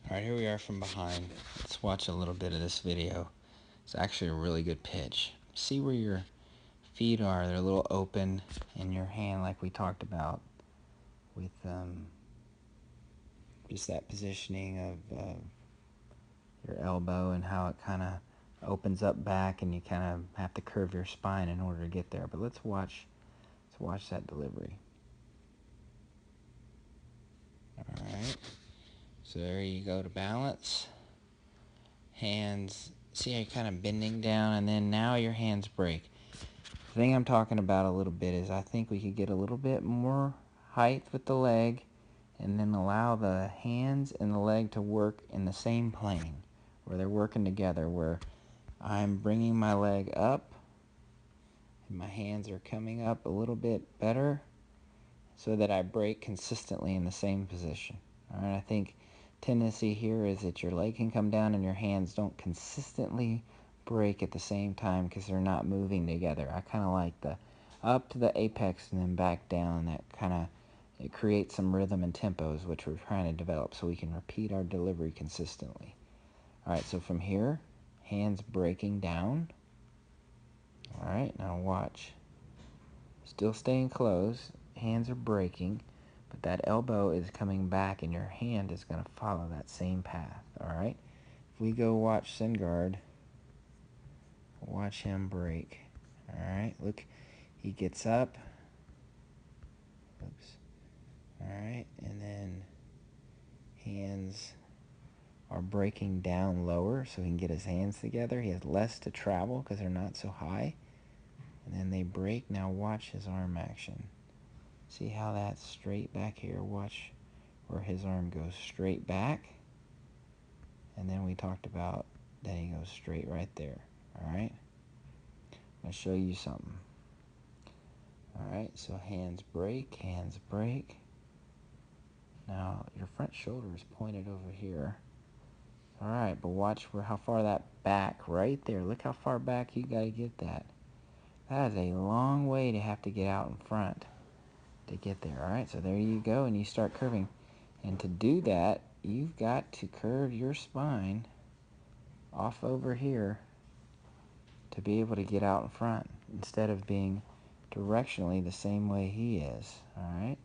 Alright, here we are from behind. Let's watch a little bit of this video. It's actually a really good pitch. See where your feet are. They're a little open in your hand like we talked about with just that positioning of your elbow and how it kind of opens up back, and you kind of have to curve your spine in order to get there. But let's watch that delivery. Alright, so there you go to balance. Hands, see how you're kind of bending down, and then now your hands break. The thing I'm talking about a little bit is I think we could get a little bit more height with the leg and then allow the hands and the leg to work in the same plane where they're working together, where I'm bringing my leg up and my hands are coming up a little bit better so that I break consistently in the same position. Alright, I think tendency here is that your leg can come down and your hands don't consistently break at the same time because they're not moving together. I kind of like the up to the apex and then back down. That kind of, it creates some rhythm and tempos, which we're trying to develop so we can repeat our delivery consistently. Alright, so from here, hands breaking down. Alright, now watch. Still staying close, hands are breaking, but that elbow is coming back and your hand is going to follow that same path. Alright, if we go watch Sengard, watch him break. Alright, look, he gets up. Oops. Alright, and then hands are breaking down lower so he can get his hands together. He has less to travel because they're not so high. And then they break. Now watch his arm action. See how that's straight back here? Watch where his arm goes straight back. And then we talked about that he goes straight right there. Alright? I'm going to show you something. Alright, so hands break, hands break. Now your front shoulder is pointed over here. Alright, but watch how far that back, right there. Look how far back you got to get that. That is a long way to have to get out in front to get there. Alright, so there you go, and you start curving. And to do that, you've got to curve your spine off over here to be able to get out in front instead of being directionally the same way he is. Alright,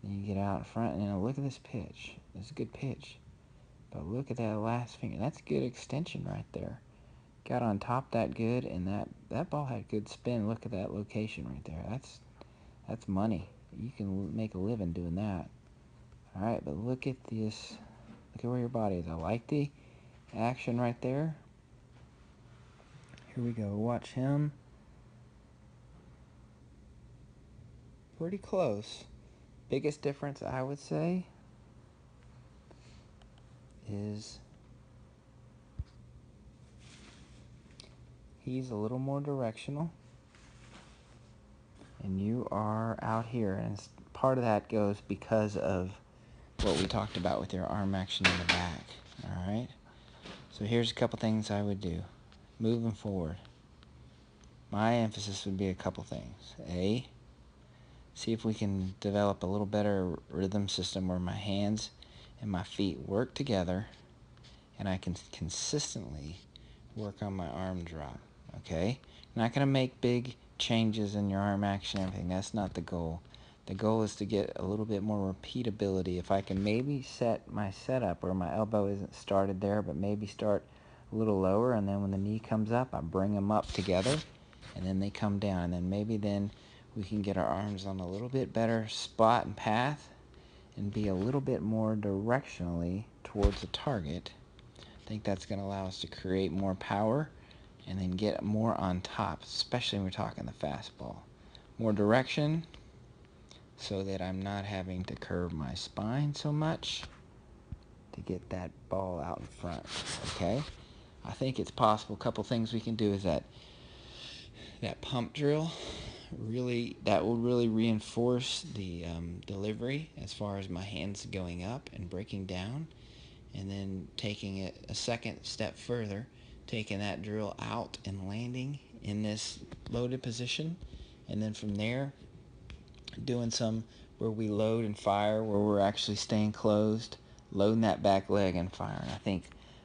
then you get out in front, and now look at this pitch. It's a good pitch. But look at that last finger. That's good extension right there. Got on top that good, and that ball had good spin. Look at that location right there. That's money. You can make a living doing that. Alright, but look at this. Look at where your body is. I like the action right there. Here we go. Watch him. Pretty close. Biggest difference, I would say, is he's a little more directional and you are out here, and part of that goes because of what we talked about with your arm action in the back. Alright, so here's a couple things I would do moving forward. My emphasis would be a couple things. A, see if we can develop a little better rhythm system where my hands and my feet work together and I can consistently work on my arm drop. Okay? I'm not going to make big changes in your arm action and everything. That's not the goal. The goal is to get a little bit more repeatability. If I can maybe set my setup where my elbow isn't started there, but maybe start a little lower, and then when the knee comes up, I bring them up together, and then they come down. And then maybe then we can get our arms on a little bit better spot and path and be a little bit more directionally towards the target. I think that's going to allow us to create more power and then get more on top, especially when we're talking the fastball. More direction so that I'm not having to curve my spine so much to get that ball out in front. Okay? I think it's possible. A couple things we can do is that pump drill, that will really reinforce the delivery as far as my hands going up and breaking down, and then taking it a second step further, taking that drill out and landing in this loaded position, and then from there doing some where we load and fire, where we're actually staying closed, loading that back leg and firing. I think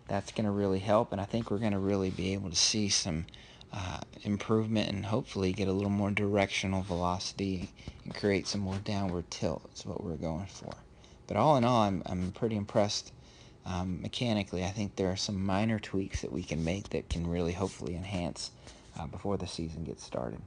that's going to really help, and I think we're going to really be able to see some improvement and hopefully get a little more directional velocity and create some more downward tilt. That's what we're going for. But all in all, I'm pretty impressed mechanically. I think there are some minor tweaks that we can make that can really hopefully enhance before the season gets started.